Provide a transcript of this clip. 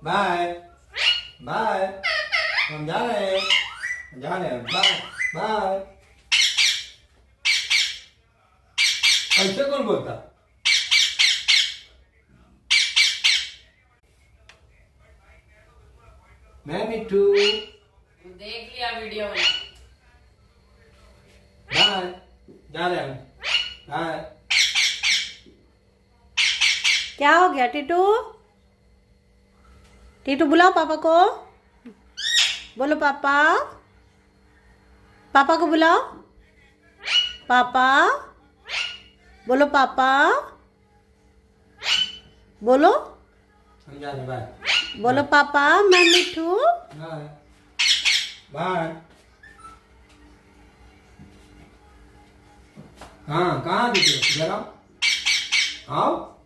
Bye bye, हम जा रहे हैं, बाय बाय। ऐसे कौन बोलता? मैं मिट्टू, देख लिया वीडियो में। बाय, जा रहे हैं, बाय। क्या हो गया टीटू? टीटू बुलाओ पापा को, बोलो पापा, पापा को बुलाओ, पापा, बोलो पापा, बोलो, हम जा रहे हैं, बाय बोलो पापा मैं मिठू। Bye bye. हाँ, कहाँ दिख रहे? जरा आओ।